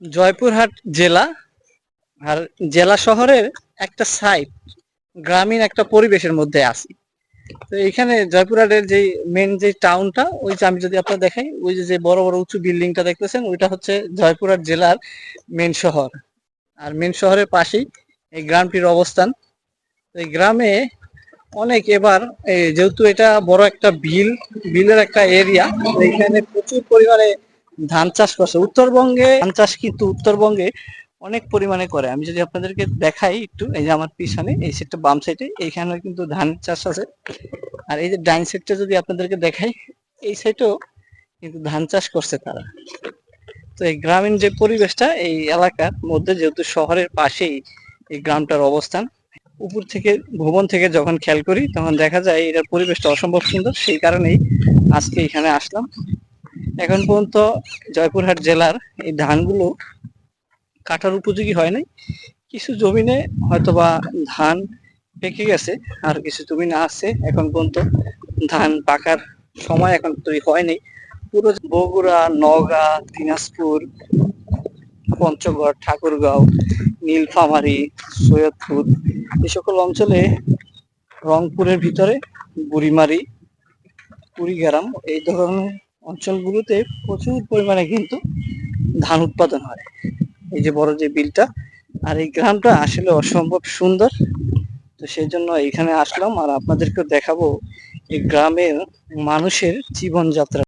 জয়পুরহাট জেলা আর জেলা শহরের একটা সাইড গ্রামীণ একটা পরিবেশের মধ্যে আছি। তো এখানে জয়পুরহাটের যে মেন যে টাউনটা, ওই যে আমি যদি আপনার দেখাই, ওই যে যে বড় বড় উঁচু বিল্ডিংটা দেখতেছেন, ওইটা হচ্ছে জয়পুরহাট জেলার মেন শহর। আর মেন শহরের পাশেই এই গ্রামটির অবস্থান। এই গ্রামে অনেক এবার যেহেতু এটা বড় একটা বিলের একটা এরিয়া, এখানে প্রচুর পরিমাণে ধান চাষ করছে। উত্তরবঙ্গে ধান চাষ কিন্তু উত্তরবঙ্গে অনেক পরিমাণে করে। আমি যদি আপনাদেরকে দেখাই একটু, এই যে আমার পিছনে এই সাইডটা, বাম সাইডে এইখানে কিন্তু ধান চাষ আছে। আর এই যে ডাইন সাইডটা যদি আপনাদেরকে দেখাই, এই সাইডেও কিন্তু ধান চাষ করছে তারা। তো এই গ্রামীণ যে পরিবেশটা এই এলাকার মধ্যে, যেহেতু শহরের পাশেই এই গ্রামটার অবস্থান, উপর থেকে ভবন থেকে যখন খেয়াল করি তখন দেখা যায় এটার পরিবেশটা অসম্ভব সুন্দর। সেই কারণেই আজকে এখানে আসলাম। এখন পর্যন্ত জয়পুরহাট জেলার এই ধানগুলো কাটার উপযোগী হয় নাই। কিছু জমিনে হয়তোবা ধান পেকে গেছে, আর কিছু জমিনে আছে এখন পর্যন্ত ধান পাকার সময় এখন তৈরি হয়নি। পুরো বগুড়া, নওগাঁ, দিনাজপুর, পঞ্চগড়, ঠাকুরগাঁও, নীলফামারী, সৈয়দপুর, এই সকল অঞ্চলে, রংপুরের ভিতরে বুড়িমারি, কুড়িগ্রাম, এই ধরনের অঞ্চলগুলোতে প্রচুর পরিমাণে কিন্তু ধান উৎপাদন হয়। এই যে বড় যে বিলটা, আর এই গ্রামটা আসলে অসম্ভব সুন্দর। তো সেই জন্য এখানে আসলাম, আর আপনাদেরকেও দেখাবো এই গ্রামের মানুষের জীবনযাত্রা।